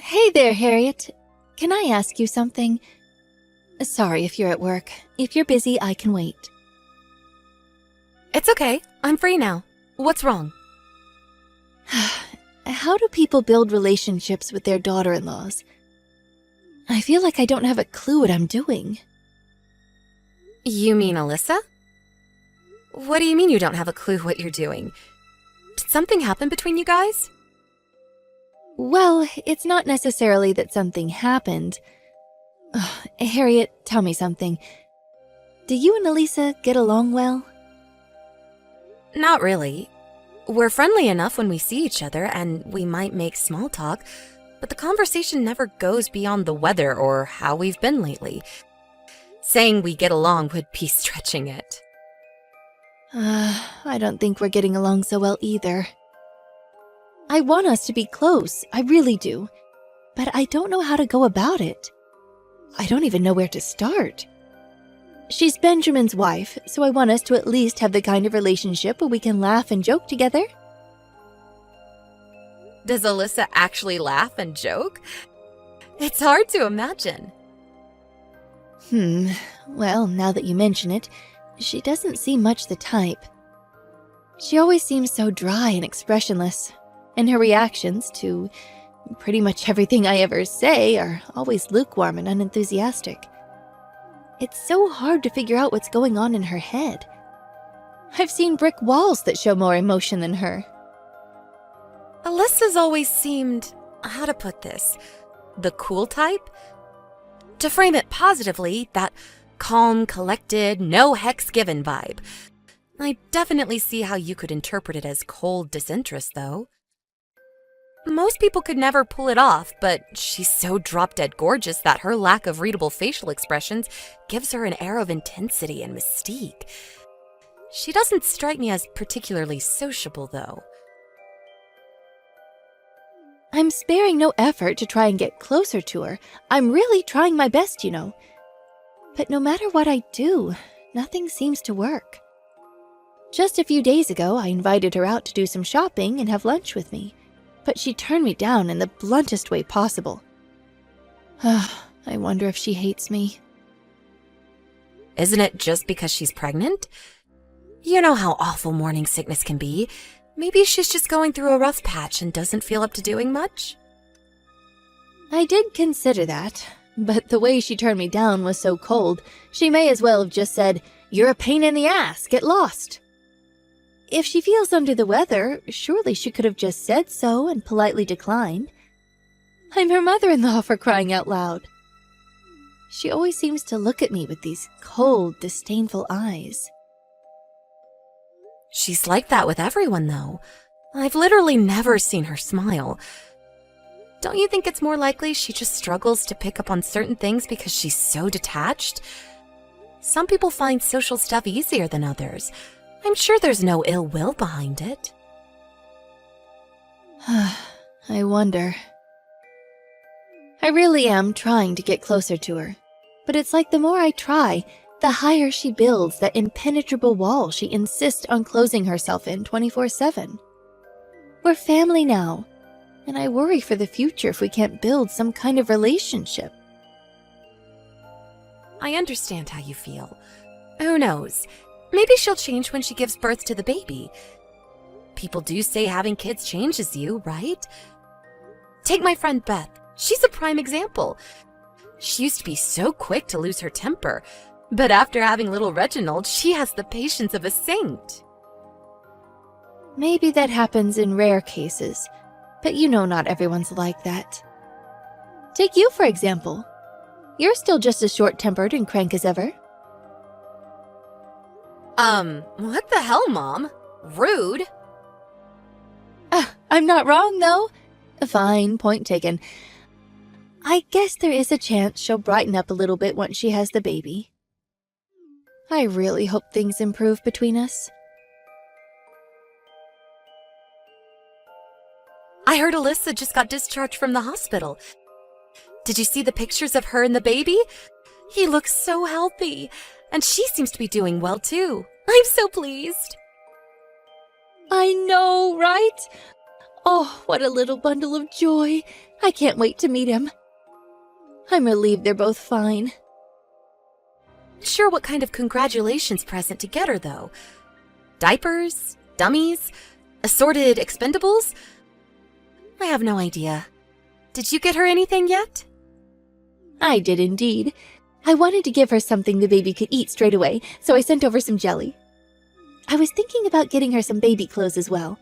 Hey there, Harriet. Can I ask you something? Sorry if you're at work. If you're busy, I can wait. It's okay. I'm free now. What's wrong? How do people build relationships with their daughter-in-laws? I feel like I don't have a clue what I'm doing. You mean Alyssa? What do you mean you don't have a clue what you're doing? Did something happen between you guys? Well, it's not necessarily that something happened. Harriet, tell me something. Do you and Elisa get along well? Not really. We're friendly enough when we see each other, and we might make small talk, but the conversation never goes beyond the weather or how we've been lately. Saying we get along would be stretching it. I don't think we're getting along so well either. I want us to be close, I really do. But I don't know how to go about it. I don't even know where to start. She's Benjamin's wife, so I want us to at least have the kind of relationship where we can laugh and joke together. Does Alyssa actually laugh and joke? It's hard to imagine. Well, now that you mention it, she doesn't seem much the type. She always seems so dry and expressionless, and her reactions to pretty much everything I ever say are always lukewarm and unenthusiastic. It's so hard to figure out what's going on in her head. I've seen brick walls that show more emotion than her. Alyssa's always seemed, how to put this, the cool type? To frame it positively, that calm, collected, no hex given vibe. I definitely see how you could interpret it as cold disinterest, though. Most people could never pull it off, but she's so drop-dead gorgeous that her lack of readable facial expressions gives her an air of intensity and mystique. She doesn't strike me as particularly sociable, though. I'm sparing no effort to try and get closer to her. I'm really trying my best, you know. But no matter what I do, nothing seems to work. Just a few days ago, I invited her out to do some shopping and have lunch with me, but she turned me down in the bluntest way possible. I wonder if she hates me. Isn't it just because she's pregnant? You know how awful morning sickness can be. Maybe she's just going through a rough patch and doesn't feel up to doing much? I did consider that, but the way she turned me down was so cold, she may as well have just said, "You're a pain in the ass, get lost." If she feels under the weather, surely she could have just said so and politely declined. I'm her mother-in-law, for crying out loud. She always seems to look at me with these cold, disdainful eyes. She's like that with everyone, though. I've literally never seen her smile. Don't you think it's more likely she just struggles to pick up on certain things because she's so detached? Some people find social stuff easier than others. I'm sure there's no ill will behind it. I wonder. I really am trying to get closer to her, but it's like the more I try, the higher she builds that impenetrable wall she insists on closing herself in 24/7. We're family now, and I worry for the future if we can't build some kind of relationship. I understand how you feel. Who knows? Maybe she'll change when she gives birth to the baby. People do say having kids changes you, right? Take my friend Beth. She's a prime example. She used to be so quick to lose her temper, but after having little Reginald, she has the patience of a saint. Maybe that happens in rare cases, but you know not everyone's like that. Take you, for example. You're still just as short-tempered and crank as ever. What the hell, Mom? Rude. I'm not wrong, though. Fine, point taken. I guess there is a chance she'll brighten up a little bit once she has the baby. I really hope things improve between us. I heard Alyssa just got discharged from the hospital. Did you see the pictures of her and the baby? He looks so healthy, and she seems to be doing well too. I'm so pleased. I know, right? Oh, what a little bundle of joy. I can't wait to meet him. I'm relieved they're both fine. Sure what kind of congratulations present to get her, though. Diapers? Dummies? Assorted expendables? I have no idea. Did you get her anything yet? I did indeed. I wanted to give her something the baby could eat straight away, so I sent over some jelly. I was thinking about getting her some baby clothes as well,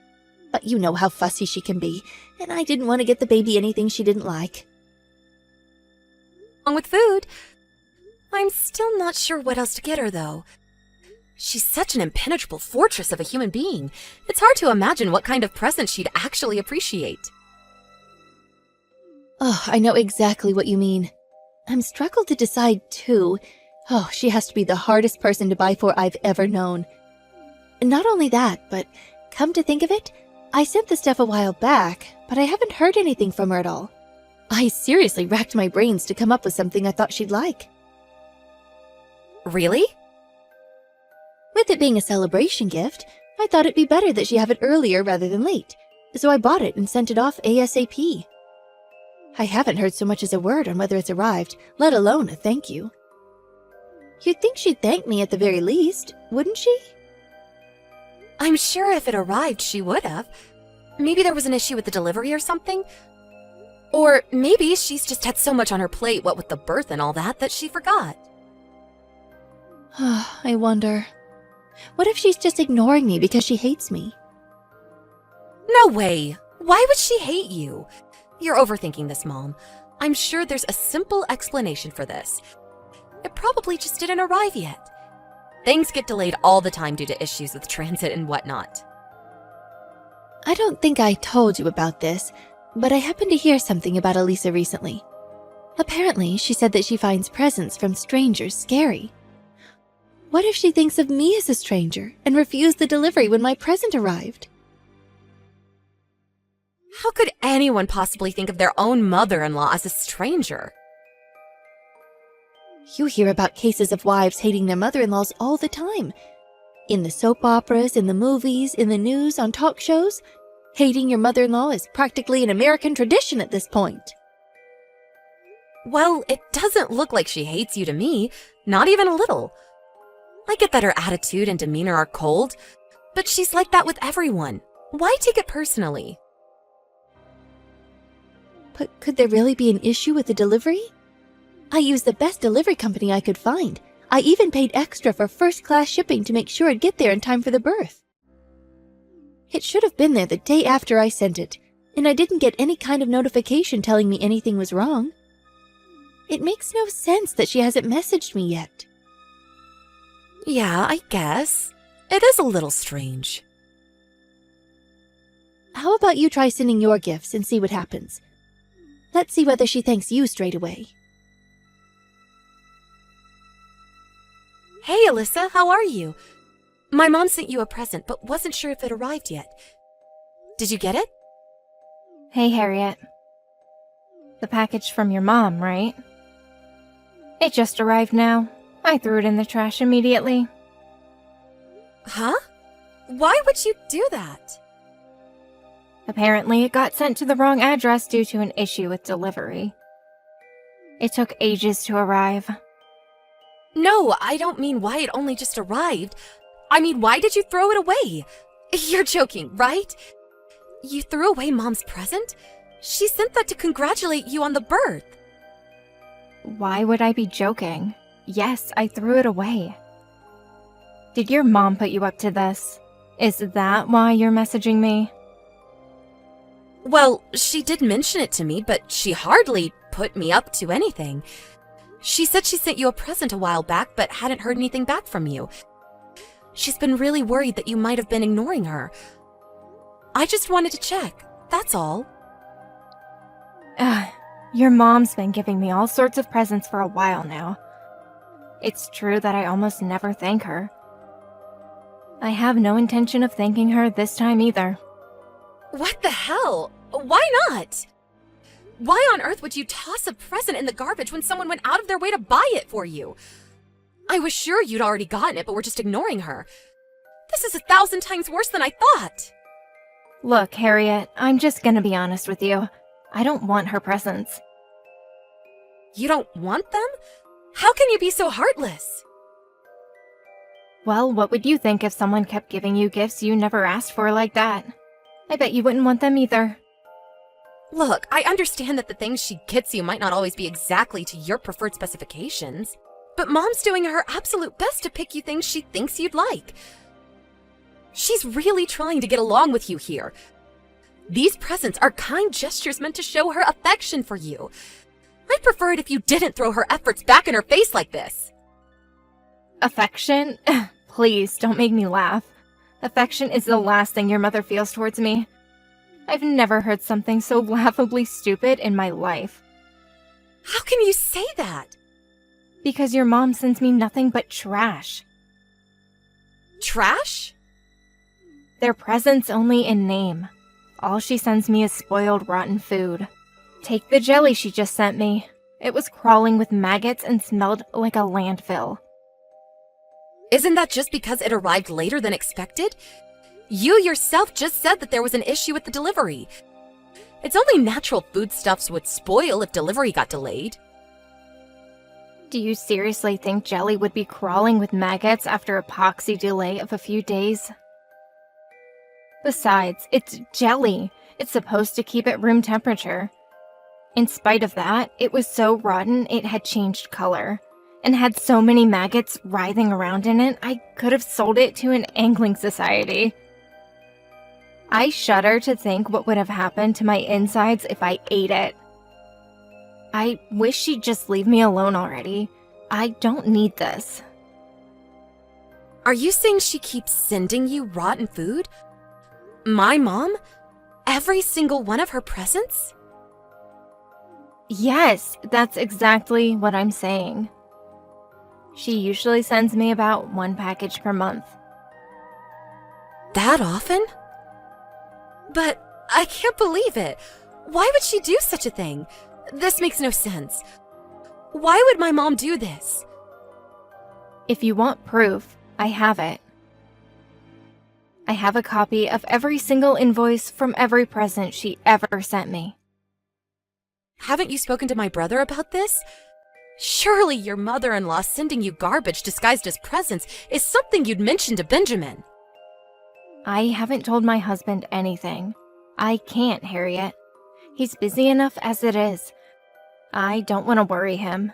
but you know how fussy she can be, and I didn't want to get the baby anything she didn't like. Along with food. I'm still not sure what else to get her, though. She's such an impenetrable fortress of a human being. It's hard to imagine what kind of present she'd actually appreciate. Oh, I know exactly what you mean. I'm struggled to decide, too. Oh, she has to be the hardest person to buy for I've ever known. Not only that, but come to think of it, I sent the stuff a while back, but I haven't heard anything from her at all. I seriously racked my brains to come up with something I thought she'd like. Really? With it being a celebration gift, I thought it'd be better that she have it earlier rather than late, so I bought it and sent it off ASAP. I haven't heard so much as a word on whether it's arrived, let alone a thank you. You'd think she'd thank me at the very least, wouldn't she? I'm sure if it arrived, she would have. Maybe there was an issue with the delivery or something. Or maybe she's just had so much on her plate, what with the birth and all that, that she forgot. I wonder. What if she's just ignoring me because she hates me? No way! Why would she hate you? You're overthinking this, Mom. I'm sure there's a simple explanation for this. It probably just didn't arrive yet. Things get delayed all the time due to issues with transit and whatnot. I don't think I told you about this, but I happened to hear something about Elisa recently. Apparently, she said that she finds presents from strangers scary. What if she thinks of me as a stranger and refused the delivery when my present arrived? How could anyone possibly think of their own mother-in-law as a stranger? You hear about cases of wives hating their mother-in-laws all the time. In the soap operas, in the movies, in the news, on talk shows. Hating your mother-in-law is practically an American tradition at this point. Well, it doesn't look like she hates you to me, not even a little. I get that her attitude and demeanor are cold, but she's like that with everyone. Why take it personally? But could there really be an issue with the delivery? I used the best delivery company I could find. I even paid extra for first-class shipping to make sure it'd get there in time for the birth. It should have been there the day after I sent it, and I didn't get any kind of notification telling me anything was wrong. It makes no sense that she hasn't messaged me yet. Yeah, I guess. It is a little strange. How about you try sending your gifts and see what happens? Let's see whether she thanks you straight away. Hey, Alyssa, how are you? My mom sent you a present, but wasn't sure if it arrived yet. Did you get it? Hey, Harriet. The package from your mom, right? It just arrived now. I threw it in the trash immediately. Huh? Why would you do that? Apparently, it got sent to the wrong address due to an issue with delivery. It took ages to arrive. No, I don't mean why it only just arrived. I mean, why did you throw it away? You're joking, right? You threw away Mom's present? She sent that to congratulate you on the birth. Why would I be joking? Yes, I threw it away. Did your mom put you up to this? Is that why you're messaging me? Well, she did mention it to me, but she hardly put me up to anything. She said she sent you a present a while back, but hadn't heard anything back from you. She's been really worried that you might have been ignoring her. I just wanted to check, that's all. Your mom's been giving me all sorts of presents for a while now. It's true that I almost never thank her. I have no intention of thanking her this time either. What the hell? Why not? Why on earth would you toss a present in the garbage when someone went out of their way to buy it for you? I was sure you'd already gotten it, but were just ignoring her. This is 1,000 times worse than I thought. Look, Harriet, I'm just gonna be honest with you. I don't want her presents. You don't want them? How can you be so heartless? Well, what would you think if someone kept giving you gifts you never asked for like that? I bet you wouldn't want them either. Look, I understand that the things she gets you might not always be exactly to your preferred specifications, but Mom's doing her absolute best to pick you things she thinks you'd like. She's really trying to get along with you here. These presents are kind gestures meant to show her affection for you. I'd prefer it if you didn't throw her efforts back in her face like this. Affection? Please, don't make me laugh. Affection is the last thing your mother feels towards me. I've never heard something so laughably stupid in my life. How can you say that? Because your mom sends me nothing but trash. Trash? They're presents only in name. All she sends me is spoiled, rotten food. Take the jelly she just sent me. It was crawling with maggots and smelled like a landfill. Isn't that just because it arrived later than expected? You yourself just said that there was an issue with the delivery. It's only natural foodstuffs would spoil if delivery got delayed. Do you seriously think jelly would be crawling with maggots after a poxy delay of a few days? Besides, it's jelly. It's supposed to keep at room temperature. In spite of that, it was so rotten it had changed color, and had so many maggots writhing around in it, I could have sold it to an angling society. I shudder to think what would have happened to my insides if I ate it. I wish she'd just leave me alone already. I don't need this. Are you saying she keeps sending you rotten food? My mom? Every single one of her presents? Yes, that's exactly what I'm saying. She usually sends me about 1 package per month. That often? But I can't believe it. Why would she do such a thing? This makes no sense. Why would my mom do this? If you want proof, I have it. I have a copy of every single invoice from every present she ever sent me. Haven't you spoken to my brother about this? Surely your mother-in-law sending you garbage disguised as presents is something you'd mention to Benjamin. I haven't told my husband anything. I can't, Harriet. He's busy enough as it is. I don't want to worry him.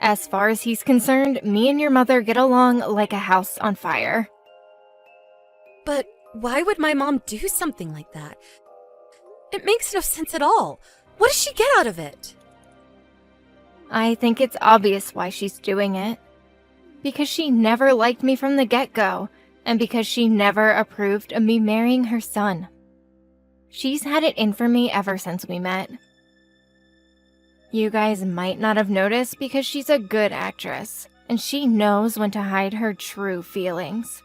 As far as he's concerned, me and your mother get along like a house on fire. But why would my mom do something like that? It makes no sense at all. What does she get out of it? I think it's obvious why she's doing it. Because she never liked me from the get-go, and because she never approved of me marrying her son. She's had it in for me ever since we met. You guys might not have noticed because she's a good actress, and she knows when to hide her true feelings.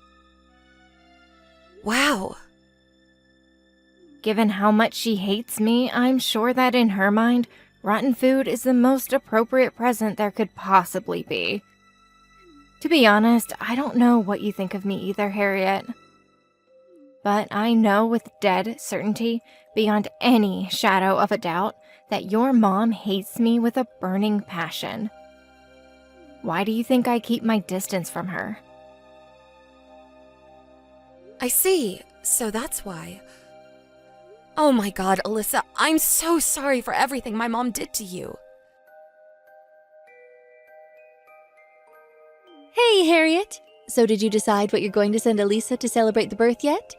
Wow. Given how much she hates me, I'm sure that in her mind, rotten food is the most appropriate present there could possibly be. To be honest, I don't know what you think of me either, Harriet. But I know with dead certainty, beyond any shadow of a doubt, that your mom hates me with a burning passion. Why do you think I keep my distance from her? I see. So that's why. Oh my God, Alyssa, I'm so sorry for everything my mom did to you. Hey, Harriet. So did you decide what you're going to send Elisa to celebrate the birth yet?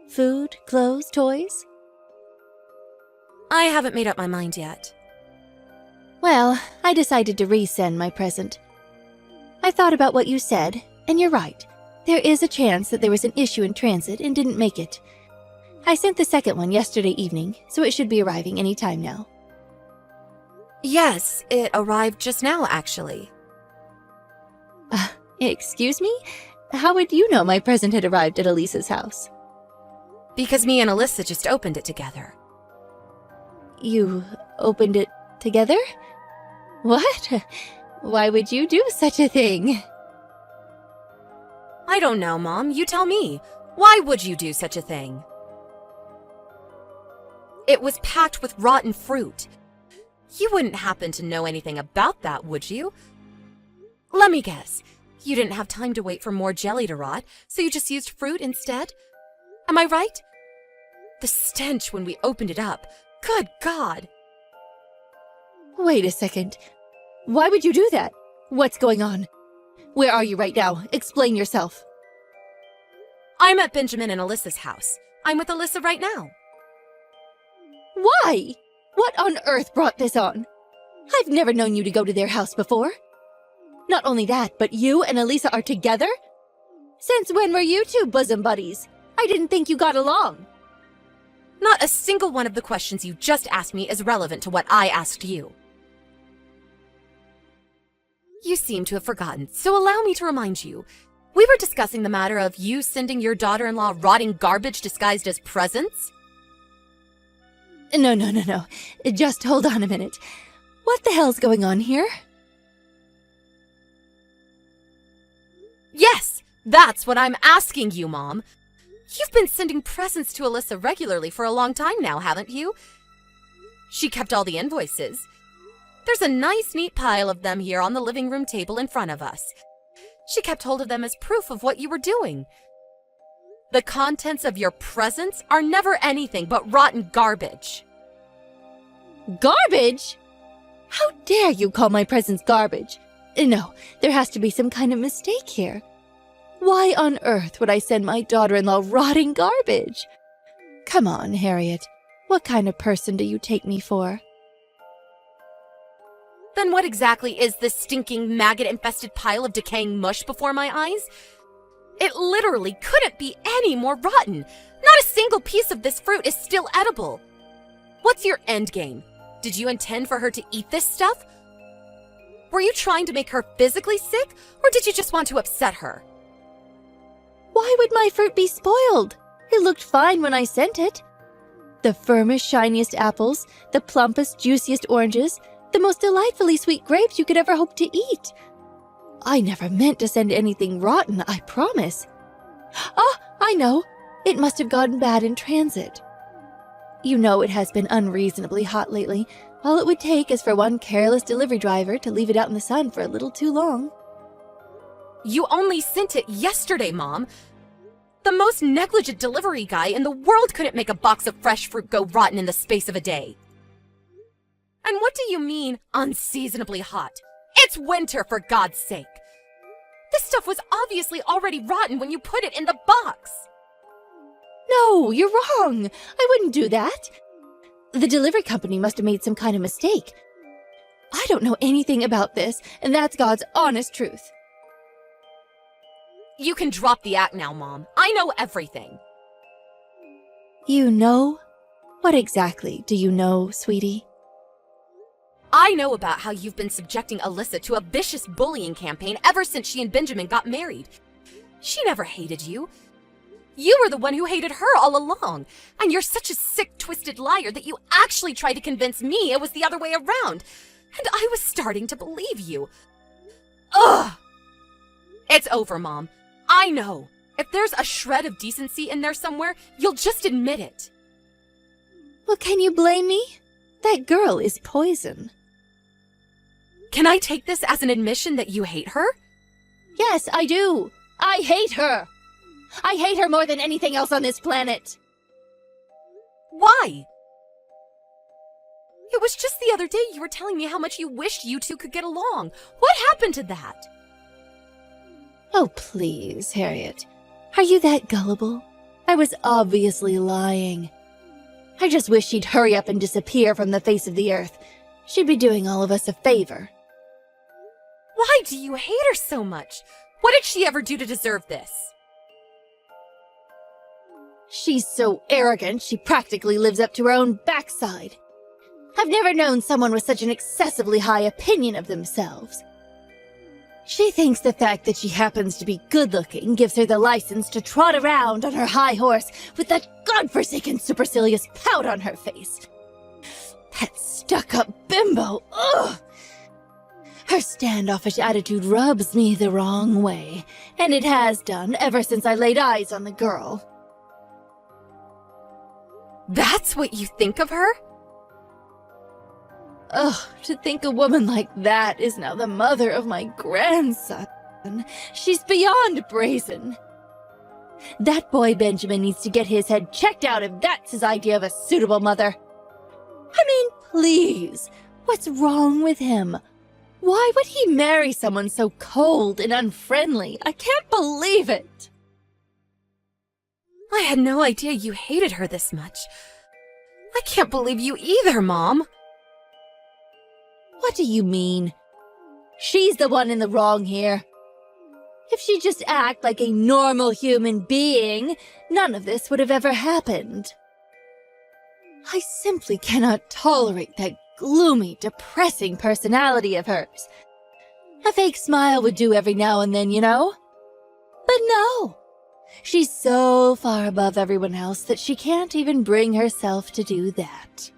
Food, clothes, toys? I haven't made up my mind yet. Well, I decided to resend my present. I thought about what you said, and you're right. There is a chance that there was an issue in transit and didn't make it. I sent the second one yesterday evening, so it should be arriving any time now. Yes, it arrived just now, actually. Excuse me? How would you know my present had arrived at Elisa's house? Because me and Alyssa just opened it together. You opened it together? What? Why would you do such a thing? I don't know, Mom. You tell me. Why would you do such a thing? It was packed with rotten fruit. You wouldn't happen to know anything about that, would you? Let me guess. You didn't have time to wait for more jelly to rot, so you just used fruit instead? Am I right? The stench when we opened it up. Good God! Wait a second. Why would you do that? What's going on? Where are you right now? Explain yourself. I'm at Benjamin and Alyssa's house. I'm with Alyssa right now. Why? What on earth brought this on? I've never known you to go to their house before. Not only that, but you and Elisa are together? Since when were you two bosom buddies? I didn't think you got along. Not a single one of the questions you just asked me is relevant to what I asked you. You seem to have forgotten, so allow me to remind you. We were discussing the matter of you sending your daughter-in-law rotting garbage disguised as presents? No. Just hold on a minute. What the hell's going on here? Yes, that's what I'm asking you, Mom. You've been sending presents to Alyssa regularly for a long time now, haven't you? She kept all the invoices. There's a nice, neat pile of them here on the living room table in front of us. She kept hold of them as proof of what you were doing. The contents of your presents are never anything but rotten garbage. Garbage? How dare you call my presents garbage? No, there has to be some kind of mistake here. Why on earth would I send my daughter-in-law rotting garbage? Come on, Harriet. What kind of person do you take me for? Then what exactly is this stinking, maggot-infested pile of decaying mush before my eyes? It literally couldn't be any more rotten. Not a single piece of this fruit is still edible. What's your end game? Did you intend for her to eat this stuff? Were you trying to make her physically sick, or did you just want to upset her? Why would my fruit be spoiled? It looked fine when I sent it. The firmest, shiniest apples, the plumpest, juiciest oranges, the most delightfully sweet grapes you could ever hope to eat. I never meant to send anything rotten, I promise. Oh, I know. It must have gotten bad in transit. You know it has been unreasonably hot lately. All it would take is for one careless delivery driver to leave it out in the sun for a little too long. You only sent it yesterday, Mom. The most negligent delivery guy in the world couldn't make a box of fresh fruit go rotten in the space of a day. And what do you mean, unseasonably hot? It's winter, for God's sake. This stuff was obviously already rotten when you put it in the box. No, you're wrong. I wouldn't do that. The delivery company must have made some kind of mistake. I don't know anything about this, and that's God's honest truth. You can drop the act now, Mom. I know everything. You know? What exactly do you know, sweetie? I know about how you've been subjecting Alyssa to a vicious bullying campaign ever since she and Benjamin got married. She never hated you. You were the one who hated her all along. And you're such a sick, twisted liar that you actually tried to convince me it was the other way around. And I was starting to believe you. Ugh! It's over, Mom. I know. If there's a shred of decency in there somewhere, you'll just admit it. Well, can you blame me? That girl is poison. Can I take this as an admission that you hate her? Yes, I do. I hate her. I hate her more than anything else on this planet. Why? It was just the other day you were telling me how much you wished you two could get along. What happened to that? Oh, please, Harriet. Are you that gullible? I was obviously lying. I just wish she'd hurry up and disappear from the face of the earth. She'd be doing all of us a favor. Why do you hate her so much? What did she ever do to deserve this? She's so arrogant, she practically lives up to her own backside. I've never known someone with such an excessively high opinion of themselves. She thinks the fact that she happens to be good-looking gives her the license to trot around on her high horse with that godforsaken supercilious pout on her face. That stuck-up bimbo, ugh! Her standoffish attitude rubs me the wrong way, and it has done ever since I laid eyes on the girl. That's what you think of her? Ugh, to think a woman like that is now the mother of my grandson. She's beyond brazen. That boy Benjamin needs to get his head checked out if that's his idea of a suitable mother. I mean, please, what's wrong with him? Why would he marry someone so cold and unfriendly? I can't believe it. I had no idea you hated her this much. I can't believe you either, Mom. What do you mean? She's the one in the wrong here. If she'd just act like a normal human being, none of this would have ever happened. I simply cannot tolerate that gloomy, depressing personality of hers. A fake smile would do every now and then, you know? But no! She's so far above everyone else that she can't even bring herself to do that.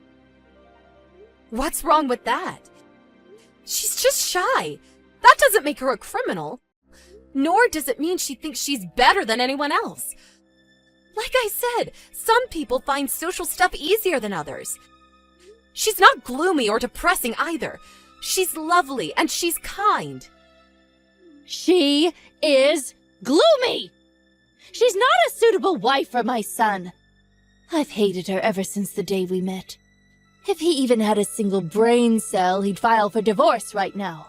What's wrong with that? She's just shy. That doesn't make her a criminal. Nor does it mean she thinks she's better than anyone else. Like I said, some people find social stuff easier than others. She's not gloomy or depressing either. She's lovely and she's kind. She is gloomy! She's not a suitable wife for my son. I've hated her ever since the day we met. If he even had a single brain cell, he'd file for divorce right now.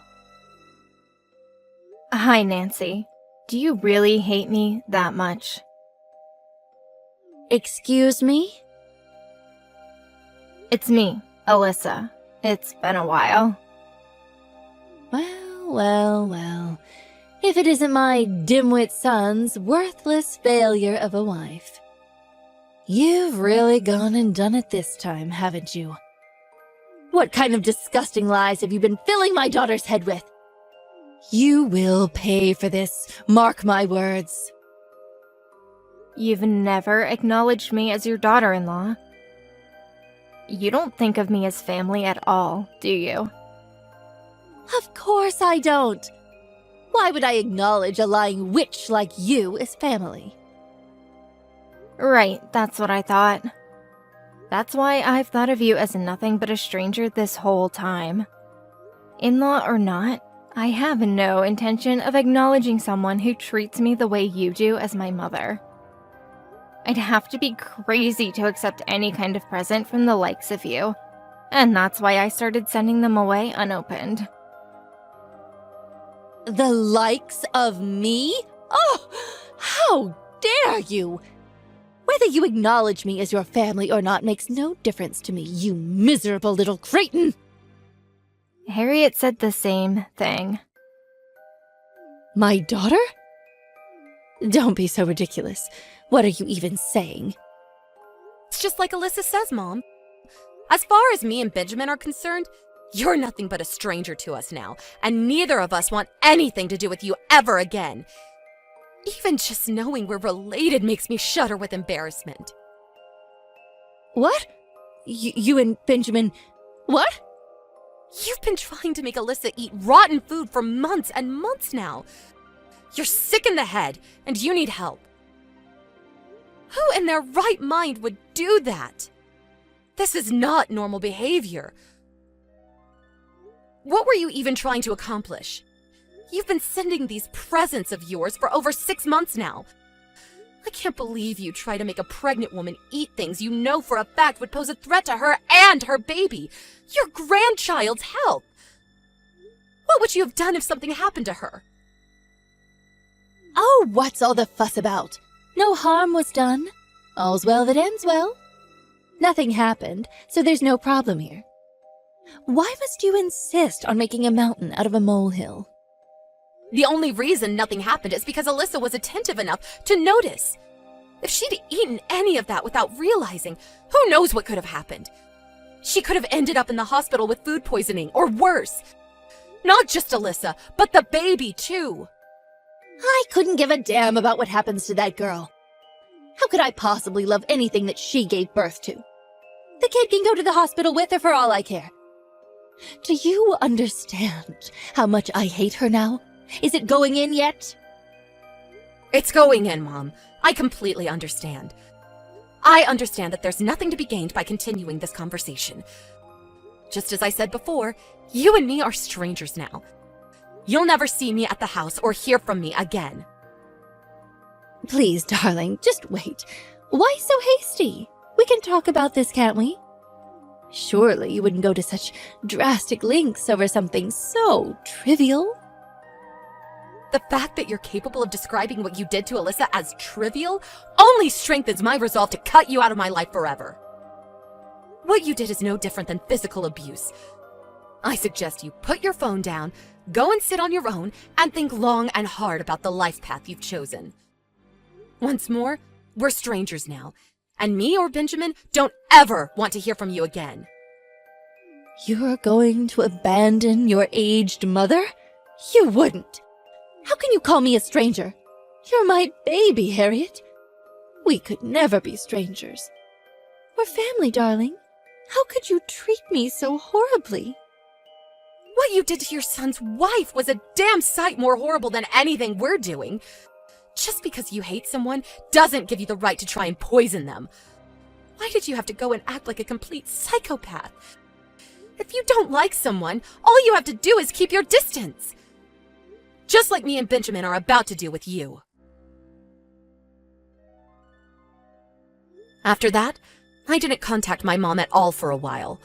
Hi, Nancy. Do you really hate me that much? Excuse me? It's me, Alyssa. It's been a while. Well. If it isn't my dimwit son's worthless failure of a wife. You've really gone and done it this time, haven't you? What kind of disgusting lies have you been filling my daughter's head with? You will pay for this, mark my words. You've never acknowledged me as your daughter-in-law. You don't think of me as family at all, do you? Of course I don't. Why would I acknowledge a lying witch like you as family? Right, that's what I thought. That's why I've thought of you as nothing but a stranger this whole time. In-law or not, I have no intention of acknowledging someone who treats me the way you do as my mother. I'd have to be crazy to accept any kind of present from the likes of you, and that's why I started sending them away unopened. The likes of me? Oh, how dare you! Whether you acknowledge me as your family or not makes no difference to me, you miserable little cretin! Harriet said the same thing. My daughter? Don't be so ridiculous. What are you even saying? It's just like Alyssa says, Mom. As far as me and Benjamin are concerned, you're nothing but a stranger to us now, and neither of us want anything to do with you ever again. Even just knowing we're related makes me shudder with embarrassment. What? You and Benjamin... What? You've been trying to make Alyssa eat rotten food for months and months now. You're sick in the head, and you need help. Who in their right mind would do that? This is not normal behavior. What were you even trying to accomplish? You've been sending these presents of yours for over 6 months now. I can't believe you try to make a pregnant woman eat things you know for a fact would pose a threat to her and her baby, your grandchild's health. What would you have done if something happened to her? Oh, what's all the fuss about? No harm was done. All's well that ends well. Nothing happened, so there's no problem here. Why must you insist on making a mountain out of a molehill? The only reason nothing happened is because Alyssa was attentive enough to notice. If she'd eaten any of that without realizing, who knows what could have happened? She could have ended up in the hospital with food poisoning, or worse. Not just Alyssa, but the baby too. I couldn't give a damn about what happens to that girl. How could I possibly love anything that she gave birth to? The kid can go to the hospital with her for all I care. Do you understand how much I hate her now? Is it going in yet? It's going in, Mom. I completely understand. I understand that there's nothing to be gained by continuing this conversation. Just as I said before, you and me are strangers now. You'll never see me at the house or hear from me again. Please, darling, just wait. Why so hasty? We can talk about this, can't we? Surely you wouldn't go to such drastic lengths over something so trivial. The fact that you're capable of describing what you did to Alyssa as trivial only strengthens my resolve to cut you out of my life forever. What you did is no different than physical abuse. I suggest you put your phone down, go and sit on your own, and think long and hard about the life path you've chosen. Once more, we're strangers now, and me or Benjamin don't ever want to hear from you again. You're going to abandon your aged mother? You wouldn't. How can you call me a stranger? You're my baby, Harriet. We could never be strangers. We're family, darling. How could you treat me so horribly? What you did to your son's wife was a damn sight more horrible than anything we're doing. Just because you hate someone doesn't give you the right to try and poison them. Why did you have to go and act like a complete psychopath? If you don't like someone, all you have to do is keep your distance. Just like me and Benjamin are about to do with you. After that, I didn't contact my mom at all for a while.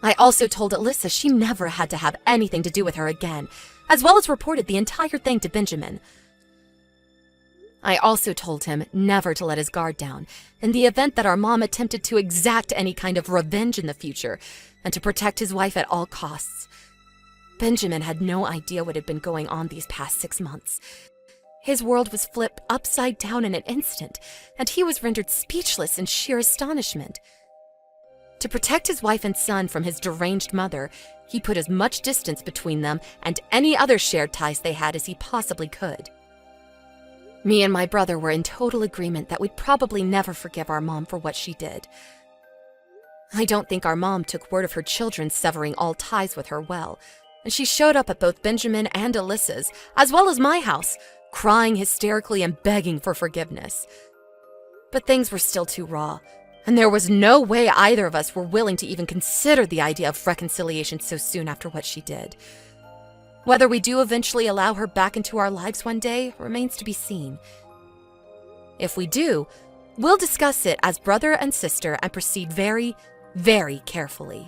I also told Alyssa she never had to have anything to do with her again, as well as reported the entire thing to Benjamin. I also told him never to let his guard down in the event that our mom attempted to exact any kind of revenge in the future, and to protect his wife at all costs. Benjamin had no idea what had been going on these past 6 months. His world was flipped upside down in an instant, and he was rendered speechless in sheer astonishment. To protect his wife and son from his deranged mother, he put as much distance between them and any other shared ties they had as he possibly could. Me and my brother were in total agreement that we'd probably never forgive our mom for what she did. I don't think our mom took word of her children severing all ties with her well, and she showed up at both Benjamin and Alyssa's, as well as my house, crying hysterically and begging for forgiveness. But things were still too raw, and there was no way either of us were willing to even consider the idea of reconciliation so soon after what she did. Whether we do eventually allow her back into our lives one day remains to be seen. If we do, we'll discuss it as brother and sister and proceed very, very carefully.